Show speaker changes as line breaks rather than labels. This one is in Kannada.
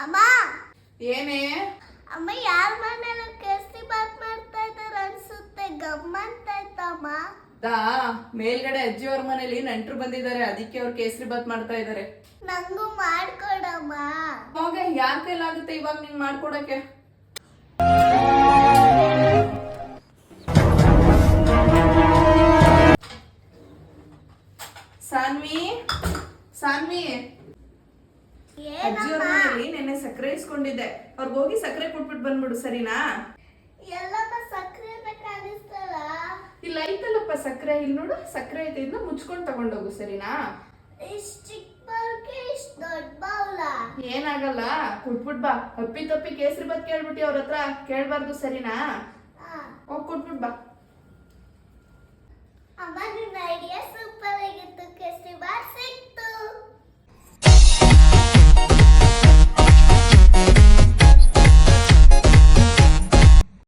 ಅಮ್ಮ
ಏನೇ
ಅಮ್ಮ ಯಾರ ಮನೇಲಿ ಕೇಸರಿ ಬಾತ್ ಮಾಡ್ತಾ ಇದಾರೆ ಅನ್ಸುತ್ತೆ ಗಮ್ಮಂತ ಆಯ್ತಮ್ಮ.
ಮೇಲ್ಗಡೆ ಅಜ್ಜಿಯವ್ರ ಮನೇಲಿ ನೆಂಟ್ರು ಬಂದಿದ್ದಾರೆ, ಅದಕ್ಕೆ ಅವ್ರು ಕೇಸರಿ ಬಾತ್ ಮಾಡ್ತಾ ಇದ್ದಾರೆ.
ನಂಗೂ ಮಾಡ್ಕೊಡಮ್ಮ.
ಹೋಗ, ಯಾರ ಕೈಲಾಗುತ್ತೆ ಇವಾಗ ನಿಂಗ್ ಮಾಡ್ಕೊಡಕ್ಕೆ? ಸಾನ್ವಿ ಸಾನ್ವಿ, ಅಜ್ಜಿಯವ್ರ ಮನೇಲಿ ನೆನ್ನೆ ಸಕ್ಕರೆ ಇಸ್ಕೊಂಡಿದ್ದೆ, ಅವ್ರಿಗೆ ಹೋಗಿ ಸಕ್ಕರೆ ಕೊಟ್ಬಿಟ್ಟು ಬಂದ್ಬಿಡು, ಸರಿನಾ?
ಎಲ್ಲಮ್ಮ ಸಕ್ಕರೆ ಕಾಣಿಸ್ತಲ್ಲ.
ಇಲ್ಲ ಐತಲ್ಲಪ್ಪ ಸಕ್ಕರೆ, ಇಲ್ಲಿ ನೋಡು ಸಕ್ಕರೆ ಐತೆ, ಇದನ್ನ ಮುಚ್ಕೊಂಡು ತಗೊಂಡೋಗು, ಸರಿನಾ?
ಇಷ್ಟು ಚಿಕ್ಕ ಬೌಲ್ಗೆ ಇಷ್ಟು ದೊಡ್ಡ ಬೌಲ?
ಏನಾಗಲ್ಲ, ಕೊಟ್ಬಿಟ್ ಬಾ. ಅಪ್ಪಿ ತಪ್ಪಿ ಕೇಸರಿ ಬಾತ್ ಕೇಳ್ಬಿಟ್ಟಿ ಅವ್ರ ಹತ್ರ, ಕೇಳ್ಬಾರ್ದು, ಸರಿನಾ? ಹೋಗ್ ಕೊಟ್ಬಿಟ್ ಬಾ.
ಅಮ್ಮ ನಿನ್ನ ಐಡಿಯಾ ಸೂಪರ್ ಆಗಿತ್ತು, ಕೇಸರಿ ಬಾತ್ ಸಿಕ್ತು.